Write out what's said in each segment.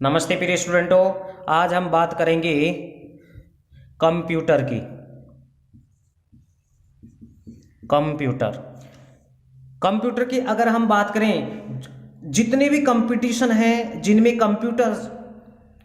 नमस्ते प्रिय स्टूडेंटों, आज हम बात करेंगे कंप्यूटर की। कंप्यूटर की अगर हम बात करें, जितने भी कंपटीशन हैं जिनमें कंप्यूटर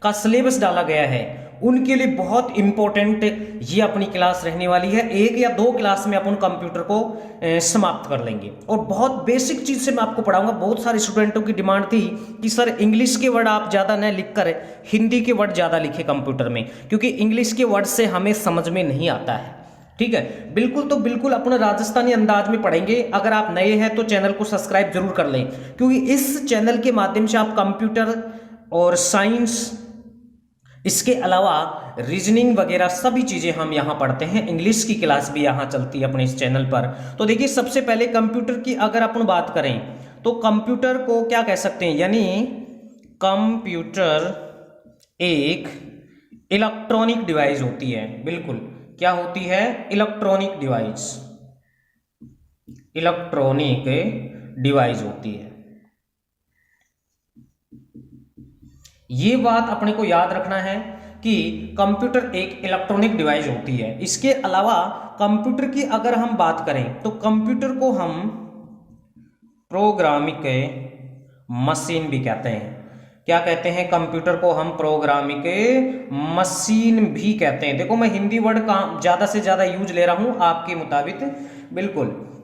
का सिलेबस डाला गया है उनके लिए बहुत इंपॉर्टेंट ये अपनी क्लास रहने वाली है। एक या दो क्लास में अपन कंप्यूटर को समाप्त कर लेंगे और बहुत बेसिक चीज़ से मैं आपको पढ़ाऊंगा। बहुत सारे स्टूडेंटों की डिमांड थी कि सर इंग्लिश के वर्ड आप ज़्यादा न लिखकर हिंदी के वर्ड ज़्यादा लिखे कंप्यूटर में, क्योंकि इंग्लिश के वर्ड से हमें समझ में नहीं आता है। ठीक है, बिल्कुल। तो बिल्कुल अपना राजस्थानी अंदाज में पढ़ेंगे। अगर आप नए हैं तो चैनल को सब्सक्राइब जरूर कर लें, क्योंकि इस चैनल के माध्यम से आप कंप्यूटर और साइंस, इसके अलावा रीजनिंग वगैरह सभी चीज़ें हम यहाँ पढ़ते हैं। इंग्लिश की क्लास भी यहाँ चलती है अपने इस चैनल पर। तो देखिए, सबसे पहले कंप्यूटर की अगर अपन बात करें तो कंप्यूटर को क्या कह सकते हैं, यानी कंप्यूटर एक इलेक्ट्रॉनिक डिवाइस होती है। बिल्कुल, क्या होती है? इलेक्ट्रॉनिक डिवाइस होती है। ये बात अपने को याद रखना है कि कंप्यूटर एक इलेक्ट्रॉनिक डिवाइस होती है। इसके अलावा कंप्यूटर की अगर हम बात करें तो कंप्यूटर को हम प्रोग्रामिक मशीन भी कहते हैं। क्या कहते हैं? कंप्यूटर को हम प्रोग्रामिक मशीन भी कहते हैं। देखो, मैं हिंदी वर्ड का ज़्यादा से ज़्यादा यूज ले रहा हूँ आपके मुताबिक।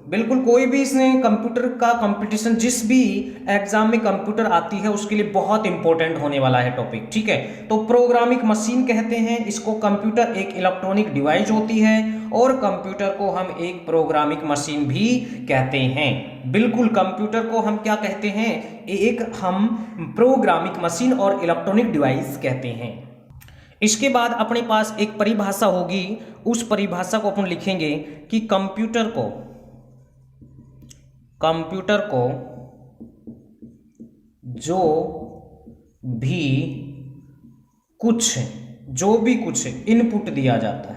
बिल्कुल कोई भी इसने कंप्यूटर का कंपटीशन, जिस भी एग्जाम में कंप्यूटर आती है उसके लिए बहुत इंपॉर्टेंट होने वाला है टॉपिक। ठीक है, तो प्रोग्रामिक मशीन कहते हैं इसको। कंप्यूटर एक इलेक्ट्रॉनिक डिवाइस होती है और कंप्यूटर को हम एक प्रोग्रामिक मशीन भी कहते हैं। बिल्कुल, कंप्यूटर को हम क्या कहते हैं? एक हम प्रोग्रामिक मशीन और इलेक्ट्रॉनिक डिवाइस कहते हैं। इसके बाद अपने पास एक परिभाषा होगी, उस परिभाषा को अपन लिखेंगे कि कंप्यूटर को जो भी कुछ इनपुट दिया जाता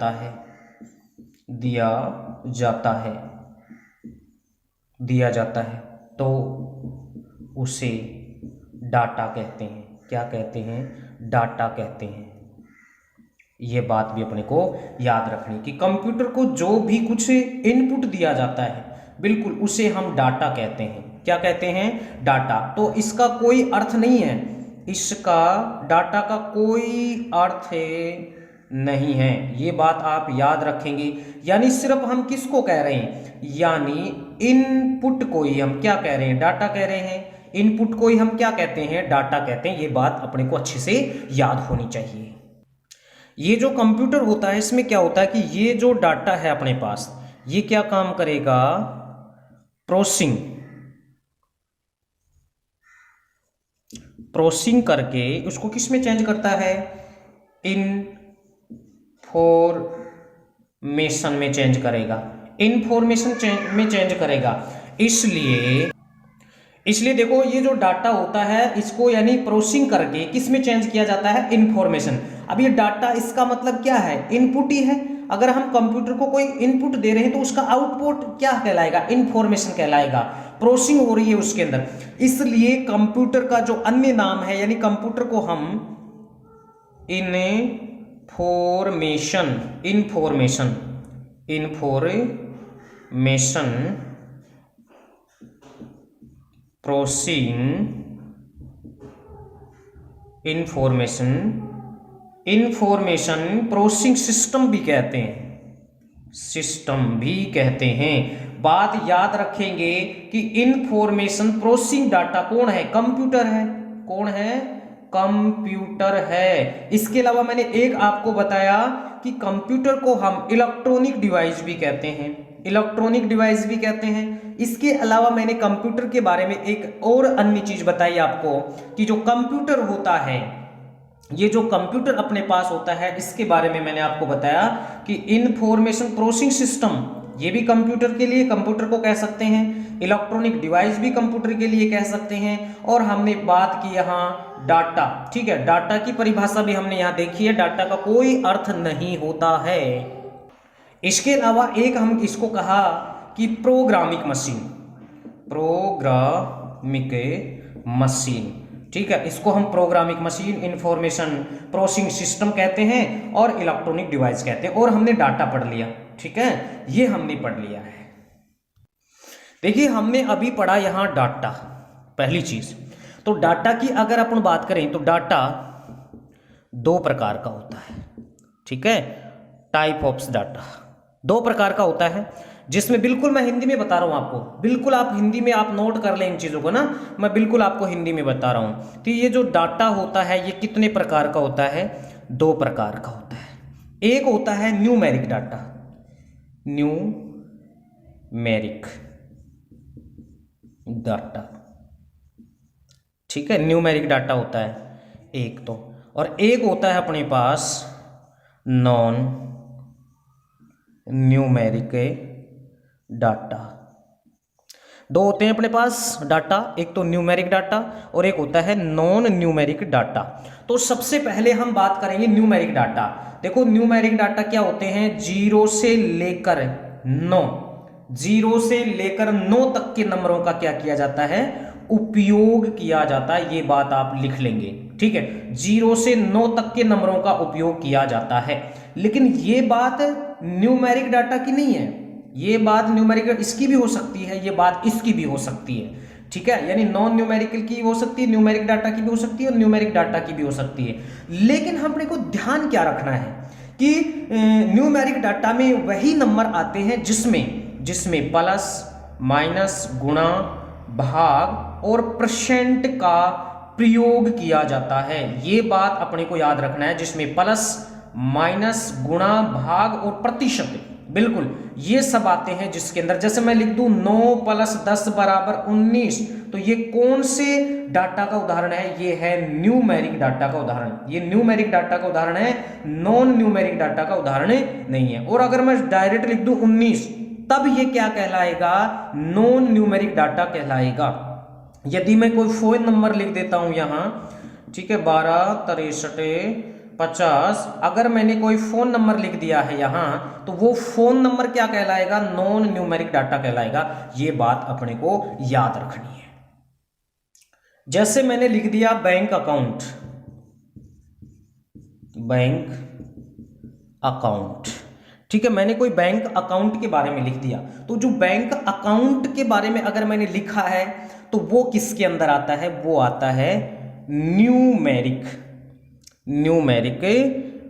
है तो उसे डाटा कहते हैं। क्या कहते हैं? डाटा कहते हैं। ये बात भी अपने को याद रखनी कि कंप्यूटर को जो भी कुछ इनपुट दिया जाता है, बिल्कुल उसे हम डाटा कहते हैं। क्या कहते हैं? डाटा। तो इसका कोई अर्थ नहीं है, डाटा का कोई अर्थ नहीं है। ये बात आप याद रखेंगे। यानी सिर्फ हम किसको कह रहे हैं? यानी इनपुट को ही हम क्या कह रहे हैं? डाटा कह रहे हैं। इनपुट को ही हम क्या कहते हैं? डाटा कहते हैं। ये बात अपने को अच्छे से याद होनी चाहिए। ये जो कंप्यूटर होता है, इसमें क्या होता है कि ये जो डाटा है अपने पास, ये क्या काम करेगा? प्रोसेसिंग करके उसको किस में चेंज करता है? इनफॉर्मेशन में चेंज करेगा। इसलिए देखो, ये जो डाटा होता है इसको यानी प्रोसेसिंग करके किस में चेंज किया जाता है? इन्फॉर्मेशन। अब ये डाटा, इसका मतलब क्या है? इनपुट ही है। अगर हम कंप्यूटर को कोई इनपुट दे रहे हैं तो उसका आउटपुट क्या कहलाएगा? इन्फॉर्मेशन कहलाएगा। प्रोसेसिंग हो रही है उसके अंदर। इसलिए कंप्यूटर का जो अन्य नाम है, यानी कंप्यूटर को हम इन्फॉर्मेशन प्रोसेसिंग सिस्टम भी कहते हैं। बात याद रखेंगे कि इंफॉर्मेशन प्रोसेसिंग डाटा कौन है? कंप्यूटर है। कौन है? कंप्यूटर है। इसके अलावा मैंने एक आपको बताया कि कंप्यूटर को हम इलेक्ट्रॉनिक डिवाइस भी कहते हैं। इसके अलावा मैंने कंप्यूटर के बारे में एक और अन्य चीज बताई आपको कि जो कंप्यूटर होता है, ये जो कंप्यूटर अपने पास होता है, इसके बारे में मैंने आपको बताया कि इंफॉर्मेशन प्रोसेसिंग सिस्टम, ये भी कंप्यूटर के लिए, कंप्यूटर को कह सकते हैं। इलेक्ट्रॉनिक डिवाइस भी कंप्यूटर के लिए कह सकते हैं। और हमने बात की यहाँ डाटा। ठीक है, डाटा की परिभाषा भी हमने यहाँ देखी है। डाटा का कोई अर्थ नहीं होता है। इसके अलावा एक हम इसको कहा कि प्रोग्रामिक मशीन। प्रोग्रामिक प्रोग्रामिक मशीन। ठीक है, इसको हम प्रोग्रामिक मशीन, इंफॉर्मेशन प्रोसेसिंग सिस्टम कहते हैं और इलेक्ट्रॉनिक डिवाइस कहते हैं। और हमने डाटा पढ़ लिया। ठीक है, ये हमने पढ़ लिया है। देखिए, हमने अभी पढ़ा यहां डाटा, पहली चीज। तो डाटा की अगर अपन बात करें तो डाटा दो प्रकार का होता है। ठीक है, टाइप ऑफ डाटा दो प्रकार का होता है, जिसमें बिल्कुल मैं हिंदी में बता रहा हूं आपको, बिल्कुल आप हिंदी में आप नोट कर लें इन चीजों को ना, मैं बिल्कुल आपको हिंदी में बता रहा हूं। तो ये जो डाटा होता है ये कितने प्रकार का होता है? दो प्रकार का होता है। एक होता है न्यूमेरिक डाटा, न्यूमेरिक डाटा। ठीक है, न्यूमेरिक डाटा होता है एक तो, और एक होता है अपने पास नॉन न्यूमेरिक डाटा। दो होते हैं अपने पास डाटा, एक तो न्यूमेरिक डाटा और एक होता है नॉन न्यूमेरिक डाटा। तो सबसे पहले हम बात करेंगे न्यूमेरिक डाटा। देखो, न्यूमेरिक डाटा क्या होते हैं? 0 से लेकर 9, 0 से लेकर 9 तक के नंबरों का क्या किया जाता है? उपयोग किया जाता है। ये बात आप लिख लेंगे। ठीक है, 0 से 9 तक के नंबरों का उपयोग किया जाता है। लेकिन ये बात न्यूमेरिक डाटा की नहीं है, ये बात न्यूमेरिक इसकी भी हो सकती है, ये बात इसकी भी हो सकती है। ठीक है, यानी नॉन न्यूमेरिकल की हो सकती है, न्यूमेरिक डाटा की भी हो सकती है और न्यूमेरिक डाटा की भी हो सकती है। लेकिन हमने को ध्यान क्या रखना है कि न्यूमेरिक डाटा में वही नंबर आते हैं जिसमें प्लस, माइनस, गुणा, भाग और परसेंट का प्रयोग किया जाता है। ये बात अपने को याद रखना है, जिसमें प्लस, माइनस, गुणा, भाग और प्रतिशत, बिल्कुल ये सब आते हैं। जिसके अंदर जैसे मैं लिख दूं 9 + 10 = 19, तो ये कौन से डाटा का उदाहरण है? ये है न्यूमेरिक डाटा का उदाहरण। ये न्यूमेरिक डाटा का उदाहरण है, नॉन न्यूमेरिक डाटा का उदाहरण नहीं है। और अगर मैं डायरेक्ट लिख दूं 19, तब ये क्या कहलाएगा? नॉन न्यूमेरिक डाटा कहलाएगा। यदि मैं कोई फोन नंबर लिख देता हूं यहां, ठीक है, 12 63 50, अगर मैंने कोई फोन नंबर लिख दिया है यहां, तो वो फोन नंबर क्या कहलाएगा? नॉन न्यूमेरिक डाटा कहलाएगा। ये बात अपने को याद रखनी है। जैसे मैंने लिख दिया बैंक अकाउंट, बैंक अकाउंट, ठीक है, मैंने कोई बैंक अकाउंट के बारे में लिख दिया। तो जो बैंक अकाउंट के बारे में अगर मैंने लिखा है, तो वो किसके अंदर आता है? वो आता है न्यूमेरिक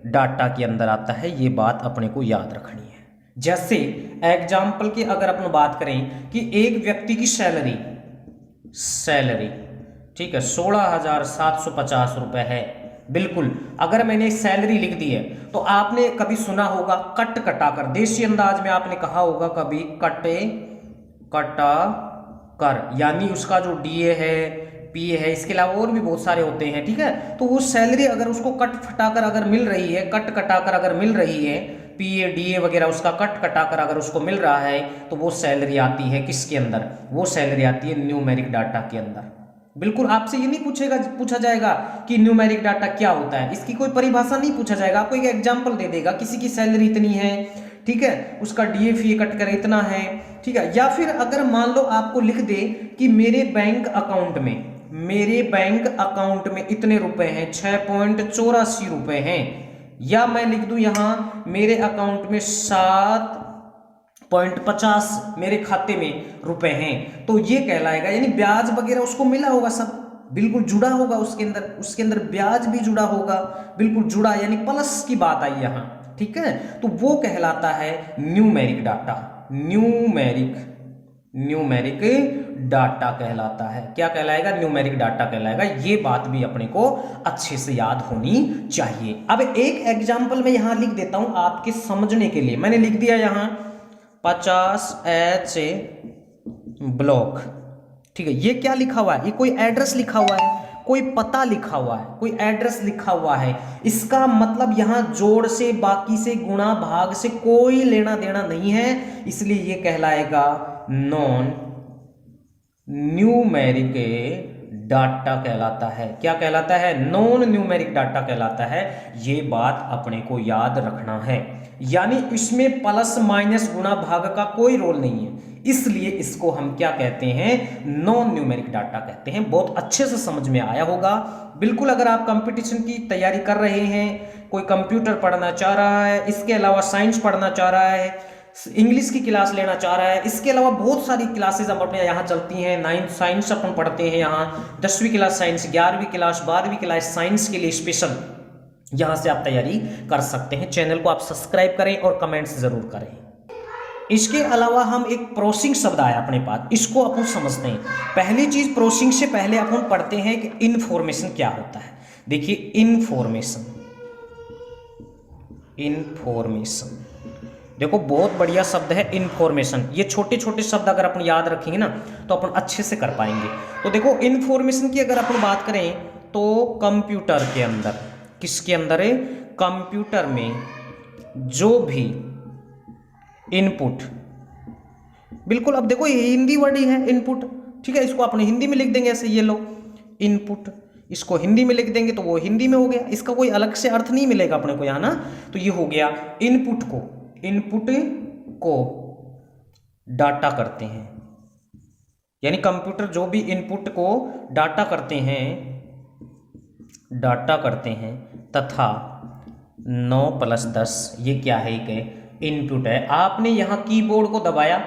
डाटा के अंदर आता है। ये बात अपने को याद रखनी है। जैसे एग्जाम्पल की अगर अपन बात करें कि एक व्यक्ति की सैलरी, ठीक है, 16,750 रुपए है। बिल्कुल, अगर मैंने सैलरी लिख दी है, तो आपने कभी सुना होगा कट कटा कर, देसी अंदाज में आपने कहा होगा कभी कटा कर, यानी उसका जो डीए है, पीए है, इसके अलावा और भी बहुत सारे होते हैं। ठीक है, तो वो सैलरी अगर उसको कट फटाकर अगर मिल रही है, कट कटाकर अगर मिल रही है, पीए डीए वगैरह उसका कट कटाकर अगर उसको मिल रहा है, तो वो सैलरी आती है किसके अंदर? वो सैलरी आती है न्यूमेरिक डाटा के अंदर। बिल्कुल, आपसे ये नहीं पूछा जाएगा कि न्यूमेरिक डाटा क्या होता है, इसकी कोई परिभाषा नहीं पूछा जाएगा। आपको एक एग्जांपल दे देगा, किसी की सैलरी इतनी है, ठीक है, उसका डीए फी कट कर इतना है, ठीक है। या फिर अगर मान लो आपको लिख दे कि मेरे बैंक अकाउंट में इतने रुपए हैं, 6.84 रुपए हैं, या मैं लिख दूं यहां मेरे अकाउंट में 7.50 मेरे खाते में रुपए हैं, तो ये कहलाएगा, यानी ब्याज वगैरह उसको मिला होगा, सब बिल्कुल जुड़ा होगा उसके अंदर ब्याज भी जुड़ा होगा, बिल्कुल जुड़ा, यानी प्लस की बात आई यहां। ठीक है, तो वो कहलाता है न्यूमेरिक डाटा। न्यूमेरिक डाटा कहलाता है। क्या कहलाएगा? न्यूमेरिक डाटा कहलाएगा। ये बात भी अपने को अच्छे से याद होनी चाहिए। अब एक एग्जांपल मैं यहां लिख देता हूं आपके समझने के लिए। मैंने लिख दिया यहां 50H ब्लॉक, ठीक है। ये क्या लिखा हुआ है? ये कोई एड्रेस लिखा हुआ है, कोई पता लिखा हुआ है, कोई एड्रेस लिखा हुआ है। इसका मतलब यहां जोड़ से, बाकी से, गुणा भाग से कोई लेना देना नहीं है, इसलिए ये कहलाएगा नॉन न्यूमेरिक डाटा कहलाता है। क्या कहलाता है? नॉन न्यूमेरिक डाटा कहलाता है। ये बात अपने को याद रखना है। यानी इसमें प्लस माइनस गुणा भाग का कोई रोल नहीं है, इसलिए इसको हम क्या कहते हैं, नॉन न्यूमेरिक डाटा कहते हैं। बहुत अच्छे से समझ में आया होगा। बिल्कुल, अगर आप कंपटीशन की तैयारी कर रहे हैं, कोई कंप्यूटर पढ़ना चाह रहा है, इसके अलावा साइंस पढ़ना चाह रहा है, इंग्लिश की क्लास लेना चाह रहा है, इसके अलावा बहुत सारी क्लासेस हम अपने यहाँ चलती हैं। 9th साइंस अपन पढ़ते हैं यहाँ, 10वीं क्लास साइंस, 11वीं क्लास, 12वीं क्लास साइंस के लिए स्पेशल यहाँ से आप तैयारी कर सकते हैं। चैनल को आप सब्सक्राइब करें और कमेंट्स जरूर करें। इसके अलावा हम एक प्रोसिंग शब्द आया अपने पास, इसको अपन समझते हैं। पहली चीज, प्रोसिंग से पहले अपन पढ़ते हैं कि इन्फॉर्मेशन क्या होता है। देखिए, इन्फॉर्मेशन, इन्फॉर्मेशन देखो बहुत बढ़िया शब्द है इन्फॉर्मेशन। ये छोटे छोटे शब्द अगर अपन याद रखेंगे ना तो अपन अच्छे से कर पाएंगे। तो देखो, इन्फॉर्मेशन की अगर अपन बात करें तो कंप्यूटर के अंदर, किसके अंदर है, कंप्यूटर में जो भी इनपुट, बिल्कुल, अब देखो ये हिंदी वर्ड ही है इनपुट, ठीक है, इसको अपने हिंदी में लिख देंगे ऐसे, ये लो इनपुट, इसको हिंदी में लिख देंगे तो वो हिंदी में हो गया, इसका कोई अलग से अर्थ नहीं मिलेगा अपने को यहाँ ना। तो ये हो गया इनपुट को डाटा करते हैं, यानी कंप्यूटर जो भी इनपुट को डाटा करते हैं तथा 9 + 10 ये क्या है, एक इनपुट है। आपने यहाँ कीबोर्ड को दबाया